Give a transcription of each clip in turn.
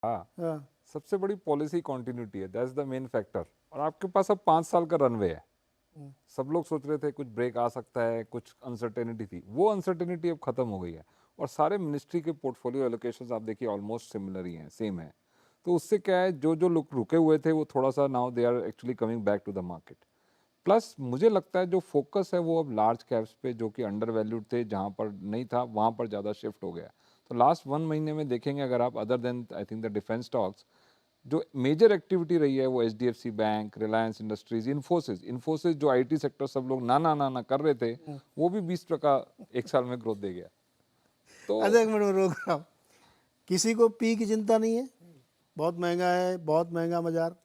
हाँ, सबसे बड़ी पॉलिसी कॉन्टिन्यूटी है, दैट्स द मेन फैक्टर। और आपके पास अब 5 साल का रनवे है। सब लोग सोच रहे थे कुछ ब्रेक आ सकता है, कुछ अनसर्टेनिटी थी, वो अनसर्टेनिटी अब खत्म हो गई है। और सारे मिनिस्ट्री के पोर्टफोलियो एलोकेशंस आप देखिए ऑलमोस्ट सिमिलर ही हैं, सेम है। तो उससे क्या है, जो जो लोग रुके हुए थे वो थोड़ा सा now they are actually coming back to the market. Plus मुझे लगता है जो फोकस है वो अब लार्ज कैप्स पे, जो कि अंडर वैल्यूड थे, जहाँ पर नहीं था वहाँ पर ज़्यादा शिफ्ट हो गया। तो लास्ट 1 महीने में देखेंगे अगर आप, other than I think the defence stocks, जो मेजर एक्टिविटी रही है वो HDFC bank, Reliance Industries, Infosys जो आईटी सेक्टर सब लोग ना ना ना ना कर रहे थे, वो भी 20% एक साल में ग्रोथ दे गया। तो अच्छा एक मिनट में रोक रहा हूँ। किसी को पी की चिंता नहीं है, बहुत महंगा है, बहुत महंगा बाजार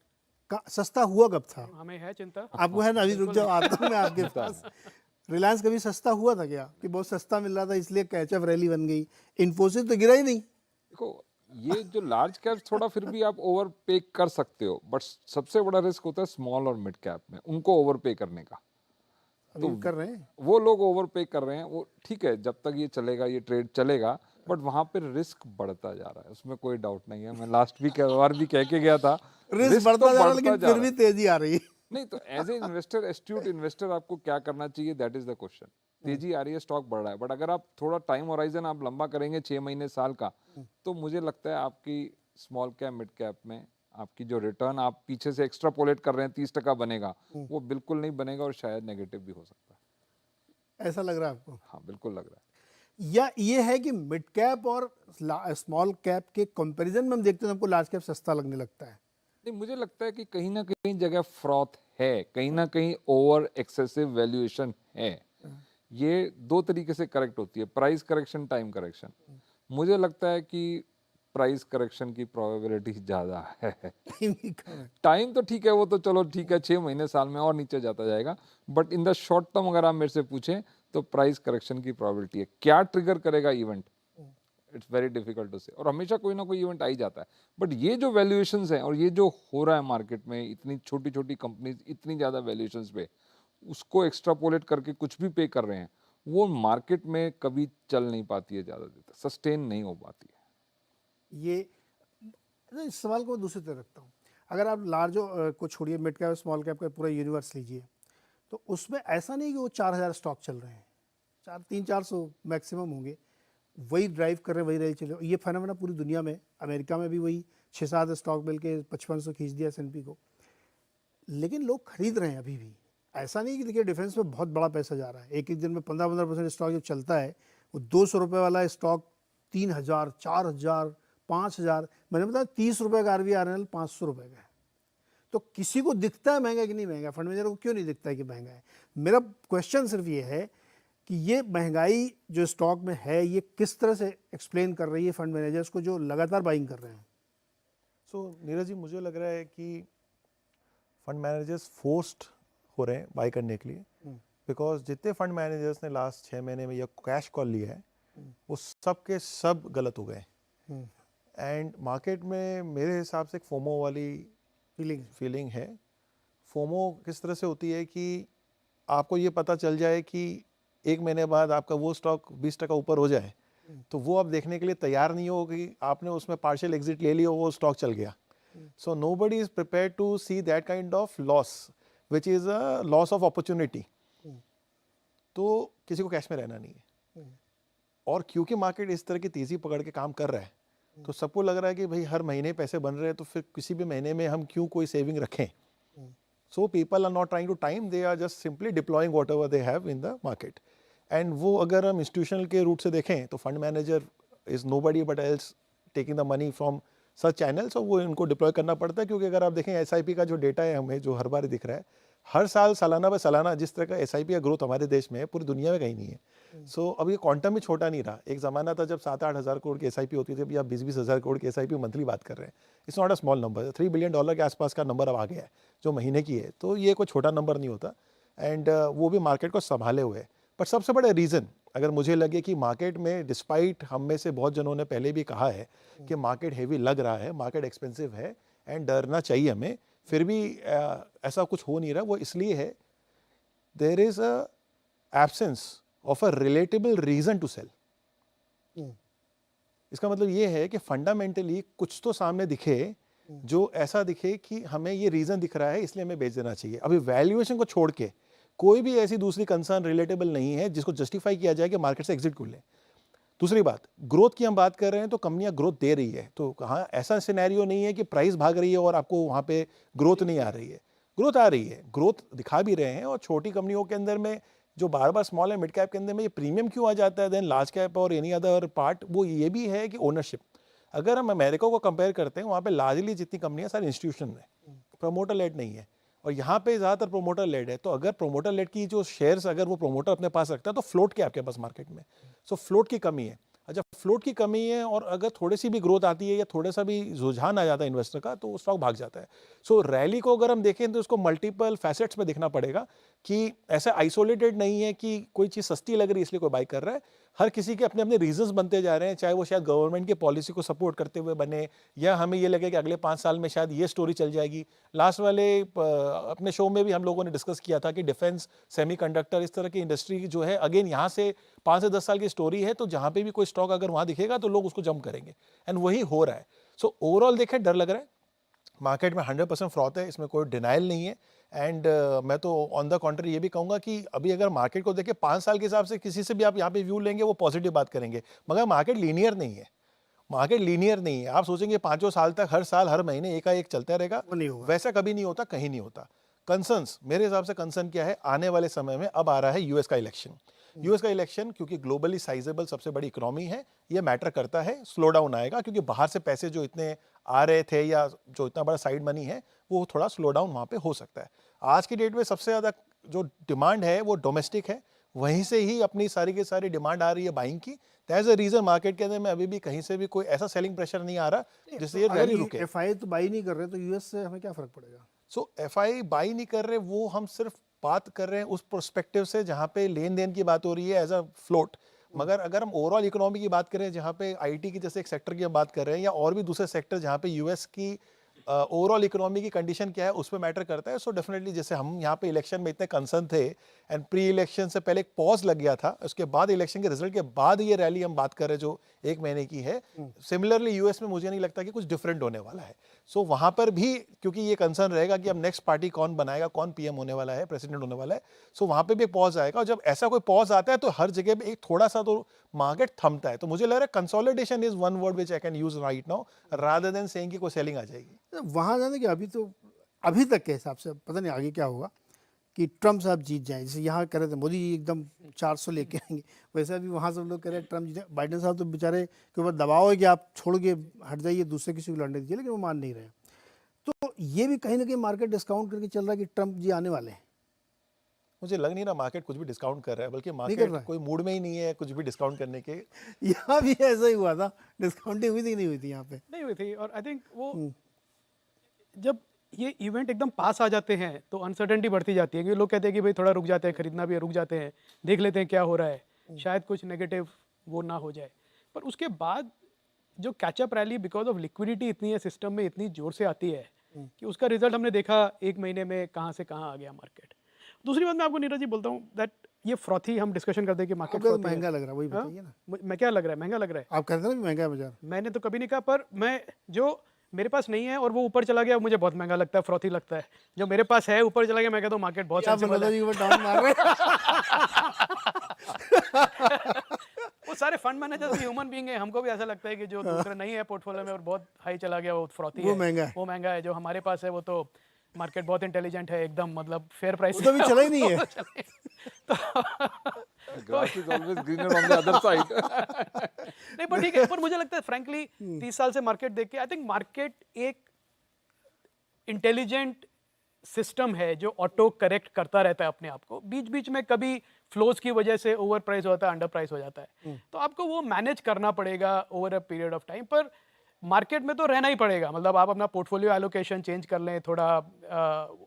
का। सस्ता हुआ कब था? हमें है चिंता। आपको है ना? अभी रुक जाओ, आता हूँ मैं आपके चिंता पास। है। रिलायंस कभी सस्ता हुआ था क्या? कि बहुत सस्ता मिल रहा था इसलिए कैचअप रैली बन गई। इन्फोसिस तो गिरा ही नहीं। देखो, ये जो लार्ज कैप थोड़ा फिर भी आप ओवर पे कर सकते हो, बट सबसे बड़ा रिस्क होता है स्मॉल और मिड कैप में, उनको ओवर पे करने का। अभी तो भी कर रहे हैं। वो लोग ओवर पे कर रहे हैं, वो ठीक है, जब तक ये चलेगा, ये ट्रेड चलेगा, बट वहां पे रिस्क बढ़ता जा रहा है, उसमें कोई डाउट नहीं है। मैं लास्ट वीक बार भी कह के गया था, रिस्क रिस्क तो बढ़ता जा रहा है, बढ़ता लेकिन जा फिर रहा भी है। तेजी आ रही है। नहीं तो as a investor, astute investor, आपको क्या करना चाहिए, दैट इज द क्वेश्चन। तेजी आ रही है, स्टॉक बढ़ रहा है, बट अगर आप थोड़ा टाइम होराइजन आप लंबा करेंगे, 6 महीने साल का, तो मुझे लगता है आपकी स्मॉल कैप मिड कैप में आपकी जो रिटर्न आप पीछे से एक्स्ट्रापोलेट कर रहे हैं 30% बनेगा, वो बिल्कुल नहीं बनेगा, और शायद नेगेटिव भी हो सकता है। ऐसा लग रहा है आपको? हाँ बिल्कुल लग रहा है। या ये है कि मिड कैप और स्मॉल कैप के कंपैरिजन में हम देखते हैं तो हमको लार्ज कैप सस्ता लगने लगता है। नहीं, मुझे लगता है कि कहीं ना कहीं जगह फ्रॉथ है, कहीं ना कहीं ओवर एक्सेसिव वैल्यूएशन है। ये दो तरीके से करेक्ट होती है, प्राइस करेक्शन, टाइम करेक्शन। मुझे लगता है कि प्राइस करेक्शन की प्रोबेबिलिटी ज़्यादा है। टाइम ही कम है। टाइम तो ठीक है, वो तो चलो ठीक है, 6 महीने साल में और नीचे जाता जाएगा, but in the short term अगर आप मेरे से पूछें तो प्राइस करेक्शन की प्रोबेबिलिटी है। क्या ट्रिगर करेगा event, it's very difficult to say, और हमेशा कोई ना कोई इवेंट आ ही जाता है। बट ये जो वैल्यूएशंस हैं और ये जो हो रहा है मार्केट में, इतनी छोटी छोटी कंपनीज इतनी ज़्यादा वैल्यूएशंस पे, उसको एक्स्ट्रापोलेट करके कुछ भी पे कर रहे हैं, वो मार्केट में कभी चल नहीं पाती है, ज़्यादा देर तक सस्टेन नहीं हो पाती है। ये अच्छा, इस सवाल को मैं दूसरी तरह रखता हूँ। अगर आप लार्ज को छोड़िए, मिड कैप स्मॉल कैप का पूरा यूनिवर्स लीजिए, तो उसमें ऐसा नहीं कि वो 4,000 स्टॉक चल रहे हैं। 400 मैक्सिमम होंगे, वही ड्राइव कर रहे हैं, वही रहे चले। ये फेनोमेना पूरी दुनिया में, अमेरिका में भी वही 6-7 स्टॉक मिल के 5500 खींच दिया S&P को। लेकिन लोग खरीद रहे हैं अभी भी। ऐसा नहीं कि देखिए डिफेंस में बहुत बड़ा पैसा जा रहा है। एक एक दिन में 15-15% स्टॉक जब चलता है, वो 200 रुपये वाला स्टॉक 3,000, 4,000, 5,000, मैंने बताया 30 रुपये का RVRNL 500 रुपये का है। तो किसी को दिखता है महंगा कि नहीं महंगा, फंड मैनेजर को क्यों नहीं दिखता है कि महंगा है? मेरा क्वेश्चन सिर्फ ये है कि ये महंगाई जो स्टॉक में है, ये किस तरह से एक्सप्लेन कर रही है फंड मैनेजर्स को जो लगातार बाइंग कर रहे हैं? नीरज जी, मुझे लग रहा है कि फंड मैनेजर्स फोर्स्ड हो रहे हैं बाई करने के लिए, बिकॉज जितने फंड मैनेजर्स ने लास्ट 6 महीने में यह कैश कॉल लिया है, वो सब के सब गलत हो गए। एंड मार्केट में मेरे हिसाब से एक फोमो वाली फीलिंग है। फोमो किस तरह से होती है कि आपको ये पता चल जाए कि 1 महीने बाद आपका वो स्टॉक 20% ऊपर हो जाए, तो वो आप देखने के लिए तैयार नहीं हो कि आपने उसमें पार्शियल एग्जिट ले लिया, वो स्टॉक चल गया। So nobody is prepared to see that kind of loss, which is a loss of opportunity. तो किसी को कैश में रहना नहीं है। और क्योंकि मार्केट इस तरह की तेजी पकड़ के काम कर रहा है, तो सबको लग रहा है कि भाई हर महीने पैसे बन रहे हैं, तो फिर किसी भी महीने में हम क्यों कोई सेविंग रखें। So people are not trying to time, they are just simply deploying whatever they have in the market. And वो अगर हम इंस्टीट्यूशनल के रूट से देखें तो fund manager is nobody but else taking the money from such channels, और वो इनको डिप्लॉय करना पड़ता है। क्योंकि अगर आप देखें SIP का जो डेटा है हमें जो हर बार दिख रहा है, हर साल सालाना ब सालाना जिस तरह का SIP का ग्रोथ हमारे देश में है, पूरी दुनिया में कहीं नहीं है। सो अब ये क्वांटम भी छोटा नहीं रहा। एक ज़माना था जब 7-8 हज़ार करोड़ की SIP होती थी, अभी आप 20-20 हज़ार करोड़ की SIP मंथली बात कर रहे हैं। It's not a small number. $3 billion के आसपास का नंबर अब आ गया है जो महीने की है, तो ये कोई छोटा नंबर नहीं होता। एंड वो भी मार्केट को संभाले हुए। पर सबसे बड़ा रीज़न अगर मुझे लगे कि मार्केट में, डिस्पाइट हम में से बहुत जनों ने पहले भी कहा है कि मार्केट हेवी लग रहा है, मार्केट एक्सपेंसिव है एंड डरना चाहिए हमें, फिर भी ऐसा कुछ हो नहीं रहा, वो इसलिए है there is a absence of a relatable reason to sell. इसका मतलब ये है कि फंडामेंटली कुछ तो सामने दिखे जो ऐसा दिखे कि हमें ये रीजन दिख रहा है इसलिए हमें बेच देना चाहिए। अभी वैल्यूएशन को छोड़ के कोई भी ऐसी दूसरी कंसर्न रिलेटेबल नहीं है जिसको जस्टिफाई किया जाए कि मार्केट से एग्जिट कर ले। दूसरी बात, ग्रोथ की हम बात कर रहे हैं तो कंपनियां ग्रोथ दे रही है, तो कहाँ ऐसा सिनेरियो नहीं है कि प्राइस भाग रही है और आपको वहां पे ग्रोथ नहीं आ रही है। ग्रोथ आ रही है, ग्रोथ दिखा भी रहे हैं। और छोटी कंपनियों के अंदर में जो बार बार स्मॉल एंड मिड कैप के अंदर में ये प्रीमियम क्यों आ जाता है देन लार्ज कैप और एनी अदर पार्ट, वो ये भी है कि ओनरशिप। अगर हम अमेरिका को कंपेयर करते हैं, वहाँ पे लार्जली जितनी कंपनियां सारी इंस्टीट्यूशन है, प्रमोटर लेड नहीं है। और यहाँ पे ज़्यादातर प्रोमोटर लेड है। तो अगर प्रोमोटर लेड की जो शेयर्स अगर वो प्रोमोटर अपने पास रखता है तो फ्लोट क्या आपके पास मार्केट में, सो फ्लोट की कमी है। अच्छा, फ्लोट की कमी है और अगर थोड़ी सी भी ग्रोथ आती है या थोड़ा सा भी रुझान आ जाता है इन्वेस्टर का तो स्टॉक भाग जाता है। सो रैली को अगर हम देखें तो उसको मल्टीपल फैसेट्स में देखना पड़ेगा कि ऐसा आइसोलेटेड नहीं है कि कोई चीज़ सस्ती लग रही है इसलिए कोई बाई कर रहा है। हर किसी के अपने अपने रीजंस बनते जा रहे हैं, चाहे वो शायद गवर्नमेंट की पॉलिसी को सपोर्ट करते हुए बने या हमें ये लगे कि अगले 5 साल में शायद ये स्टोरी चल जाएगी। लास्ट वाले अपने शो में भी हम लोगों ने डिस्कस किया था कि डिफेंस, सेमीकंडक्टर, इस तरह की इंडस्ट्री जो है अगेन यहाँ से 5 से 10 साल की स्टोरी है। तो जहाँ पे भी कोई स्टॉक अगर वहाँ दिखेगा तो लोग उसको जंप करेंगे एंड वही हो रहा है। सो ओवरऑल देखें, डर लग रहा है मार्केट में 100% फ्रॉथ है, इसमें कोई डिनाइल नहीं है। एंड मैं तो ऑन द कॉन्ट्री ये भी कहूँगा कि अभी अगर मार्केट को देखें 5 साल के हिसाब से किसी से भी आप यहाँ पे व्यू लेंगे वो पॉजिटिव बात करेंगे, मगर मार्केट लीनियर नहीं है। मार्केट लीनियर नहीं है। आप सोचेंगे 5 साल तक हर साल हर महीने एक चलता रहेगा, वो नहीं होगा। वैसा कभी नहीं होता, कहीं नहीं होता। कंसर्न्स मेरे हिसाब से कंसर्न क्या है, आने वाले समय में अब आ रहा है यूएस का इलेक्शन। यूएस का इलेक्शन क्योंकि ग्लोबली साइजेबल सबसे बड़ी इकोनॉमी है, ये मैटर करता है। स्लो डाउन आएगा क्योंकि बाहर से पैसे जो इतने आ रहे थे या जो इतना बड़ा साइड मनी है वो थोड़ा स्लो डाउन वहाँ पे हो सकता है। आज की डेट में सबसे ज़्यादा जो डिमांड है वो डोमेस्टिक है, वहीं से ही अपनी सारी की सारी डिमांड आ रही है बाइंग की। दैट्स द रीजन मार्केट के अंदर में अभी भी कहीं से भी कोई ऐसा सेलिंग प्रेशर नहीं आ रहा जिससे ये रैली रुके। एफआई तो बाई नहीं कर रहे तो यूएस से हमें क्या फर्क पड़ेगा? सो एफआई बाई नहीं कर रहे, वो हम सिर्फ बात कर रहे हैं उस पर्सपेक्टिव से जहाँ पे लेन देन की बात हो रही है एज अ फ्लोट। मगर अगर हम ओवरऑल इकोनॉमी की बात करें, जहाँ पे आईटी की जैसे एक सेक्टर की हम बात कर रहे हैं या और भी दूसरे सेक्टर जहाँ पे यूएस की ओवरऑल इकोनॉमी की कंडीशन क्या है उस पर मैटर करता है। सो डेफिनेटली जैसे हम यहाँ पे इलेक्शन में इतने कंसर्न थे एंड प्री इलेक्शन से पहले एक पॉज लग गया था, उसके बाद इलेक्शन के रिजल्ट के बाद ये रैली हम बात कर रहे हैं जो 1 महीने की है, सिमिलरली यूएस में मुझे नहीं लगता कि कुछ डिफरेंट होने वाला है। सो वहाँ पर भी क्योंकि ये कंसर्न रहेगा कि अब नेक्स्ट पार्टी कौन बनाएगा, कौन पीएम होने वाला है, प्रेसिडेंट होने वाला है। सो वहाँ पे भी एक पॉज आएगा और जब ऐसा कोई पॉज आता है तो हर जगह पे एक थोड़ा सा तो मार्केट थमता है। तो मुझे लग रहा है consolidation is one word which I can use right now rather than saying कि कोई सेलिंग आ जाएगी। वहाँ जाने कि अभी तक के हिसाब से पता नहीं आगे क्या होगा कि ट्रम्प साहब जीत जाएं। जैसे यहाँ कह रहे थे मोदी जी एकदम 400 लेके आएंगे, वैसे अभी वहाँ सब लोग कह रहे हैं ट्रम्प जीते। बाइडेन साहब तो बेचारे के ऊपर दबाव है कि आप छोड़ के हट जाइए, दूसरे किसी को लड़ने दीजिए, लेकिन वो मान नहीं रहे। तो ये भी कहीं ना कहीं मार्केट डिस्काउंट करके चल रहा है कि ट्रम्प जी आने वाले हैं। मुझे लग नहीं रहा मार्केट कुछ भी डिस्काउंट कर रहा है, बल्कि कर मार्केट रहा है। कोई मूड में ही नहीं है कुछ भी डिस्काउंट करने के। यहाँ भी ऐसा ही हुआ था, डिस्काउंटिंग हुई थी कि नहीं हुई थी यहाँ पे? नहीं हुई थी। और आई थिंक वो जब ये इवेंट एकदम पास आ जाते हैं तो अनसर्टेनिटी बढ़ती जाती है, क्योंकि लोग कहते हैं कि भाई थोड़ा रुक जाते हैं, खरीदना भी है, रुक जाते हैं, देख लेते हैं क्या हो रहा है, शायद कुछ नेगेटिव वो ना हो जाए। पर उसके बाद जो catch up rally because of liquidity इतनी है सिस्टम में, इतनी जोर से आती है कि उसका रिजल्ट हमने देखा 1 महीने में कहाँ से कहाँ आ गया मार्केट। दूसरी बात मैं आपको नीरज जी बोलता हूँ दैट ये फ्रॉथी हम डिस्कशन करते हैं कि मार्केट आपको तो महंगा लग रहा है, वही बताइए ना। मैं क्या लग रहा है, महंगा लग रहा है? आप कहते हैं ना महंगा है बाजार। मैंने तो कभी नहीं कहा, पर मैं जो मेरे पास नहीं है और वो ऊपर चला गया मुझे बहुत महंगा लगता है, फ्रॉथी लगता है। जो मेरे पास है ऊपर चला गया मैं कहता हूँ मार्केट बहुत sensible है। जी वो डाउन मार रहे हैं। वो सारे फंड मैनेजर्स भी ह्यूमन बीइंग है, हमको भी ऐसा लगता है कि जो दूसरा नहीं है पोर्टफोलियो में और बहुत हाई चला गया वो फ्रॉथी वो है, महंगा है। वो महंगा है। जो हमारे पास है वो तो मार्केट बहुत इंटेलिजेंट है, एकदम मतलब फेयर प्राइस। वो तो अभी चला ही नहीं है। Grass is always greener on the other side. नहीं पर ठीक है, पर मुझे लगता है फ्रैंकली 30 साल से मार्केट देख के आई थिंक मार्केट एक इंटेलिजेंट सिस्टम है जो ऑटो करेक्ट करता रहता है अपने आप को। बीच बीच में कभी फ्लोज की वजह से ओवर प्राइस होता है, अंडर प्राइस हो जाता है, तो आपको वो मैनेज करना पड़ेगा over a period of time. पर मार्केट में तो रहना ही पड़ेगा, मतलब आप अपना पोर्टफोलियो एलोकेशन चेंज कर लें, थोड़ा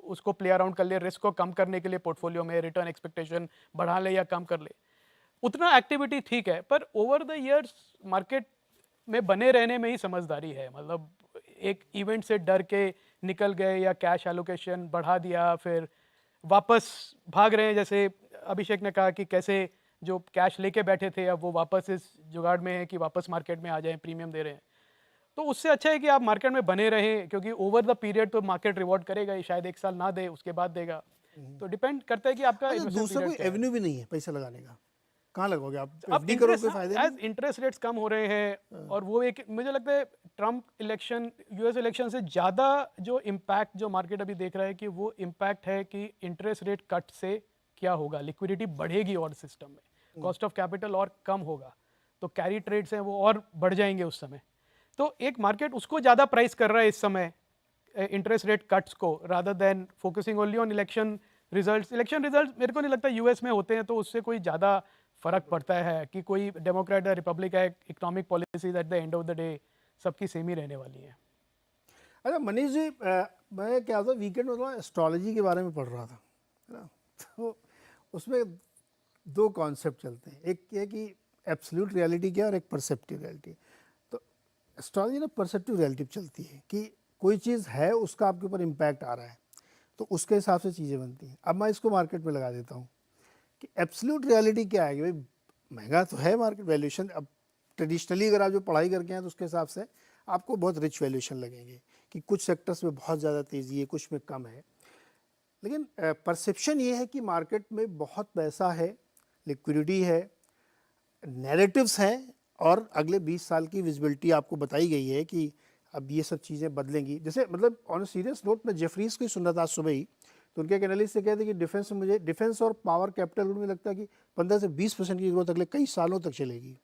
उसको प्ले अराउंड कर ले, रिस्क को कम करने के लिए पोर्टफोलियो में रिटर्न एक्सपेक्टेशन बढ़ा ले या कम कर ले, उतना एक्टिविटी ठीक है। पर ओवर द ईयर्स मार्केट में बने रहने में ही समझदारी है। मतलब एक इवेंट से डर के निकल गए या कैश एलोकेशन बढ़ा दिया, फिर वापस भाग रहे हैं। जैसे अभिषेक ने कहा कि कैसे जो कैश लेके बैठे थे अब वो वापस इस जुगाड़ में है कि वापस मार्केट में आ जाएं, प्रीमियम दे रहे हैं। तो उससे अच्छा है कि आप मार्केट में बने रहें, क्योंकि ओवर द पीरियड तो मार्केट रिवॉर्ड करेगा ही, शायद 1 साल ना दे उसके बाद देगा। तो डिपेंड करता है कि आपका अच्छा, इन्वेस्टमेंट दूसरा पीरियड कोई क्या है। एवेन्यू भी नहीं है पैसा लगाने का, कहाँ लगोगे आप? अब एफडी करोगे, इंटरेस्ट कोई फायदा एज नहीं? इंटरेस्ट रेट्स कम हो रहे हैं, और वो एक मुझे लगता है ट्रम्प इलेक्शन, यूएस इलेक्शन से ज़्यादा जो इम्पैक्ट जो मार्केट अभी देख रहा है कि वो इम्पैक्ट है कि इंटरेस्ट रेट कट से क्या होगा, लिक्विडिटी बढ़ेगी और सिस्टम में, कॉस्ट ऑफ कैपिटल और कम होगा, तो कैरी ट्रेड्स हैं वो और बढ़ जाएंगे उस समय। तो एक मार्केट उसको ज़्यादा प्राइस कर रहा है इस समय, इंटरेस्ट रेट कट्स को, rather than focusing only on election results. Election results मेरे को नहीं लगता यूएस में होते हैं तो उससे कोई ज़्यादा फर्क पड़ता है कि कोई डेमोक्रेट या रिपब्लिक है, economic policies at the end of the day सबकी सेम ही रहने वाली है। अच्छा मनीष जी, मैं क्या था वीकेंड में थोड़ा एस्ट्रोलॉजी के बारे में पढ़ रहा था, है ना। तो उसमें दो कॉन्सेप्ट चलते हैं, एक ये कि एब्सोल्यूट रियलिटी क्या है और एक परसेप्टिव रियलिटी। तो एस्ट्रोलॉजी ना परसेप्टिव रियलिटी पे चलती है कि कोई चीज़ है उसका आपके ऊपर इम्पैक्ट आ रहा है, तो उसके हिसाब से चीज़ें बनती हैं। अब मैं इसको मार्केट में लगा देता हूँ कि एब्सोल्यूट रियलिटी क्या है कि भाई महंगा तो है मार्केट वैल्यूएशन। अब ट्रेडिशनली अगर आप जो पढ़ाई करके हैं तो उसके हिसाब से आपको बहुत रिच वैल्यूएशन लगेंगे कि कुछ सेक्टर्स में बहुत ज़्यादा तेज़ी है, कुछ में कम है। लेकिन परसेप्शन ये है कि मार्केट में बहुत पैसा है, लिक्विडिटी है, नैरेटिव्स हैं, और अगले 20 साल की विजिबिलिटी आपको बताई गई है कि अब ये सब चीज़ें बदलेंगी। जैसे मतलब ऑन सीरियस नोट, मैं जेफरीज को ही सुन रहा था आज सुबह ही, तो उनके एक एनालिस्ट से कहते हैं कि डिफेंस में मुझे डिफेंस और पावर कैपिटल में लगता है कि 15 से 20% की ग्रोथ अगले कई सालों तक चलेगी।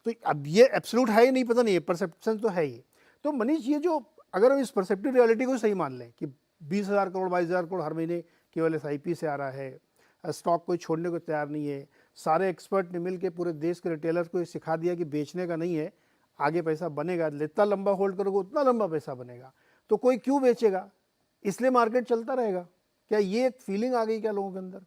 तो अब ये एब्सोल्यूट है ही नहीं, पता नहीं है, परसेप्शन तो है ही। तो मनीष, ये जो अगर हम इस परसेप्टिव रियलिटी को सही मान लें कि 20,000 करोड़ 22,000 करोड़ हर महीने केवल एसआईपी से आ रहा है, स्टॉक कोई छोड़ने को तैयार नहीं है, सारे एक्सपर्ट ने मिल के पूरे देश के रिटेलर को ये सिखा दिया कि बेचने का नहीं है, आगे पैसा बनेगा, जितना लंबा होल्ड करोगे उतना लंबा पैसा बनेगा, तो कोई क्यों बेचेगा, इसलिए मार्केट चलता रहेगा। क्या ये एक फीलिंग आ गई क्या लोगों के अंदर?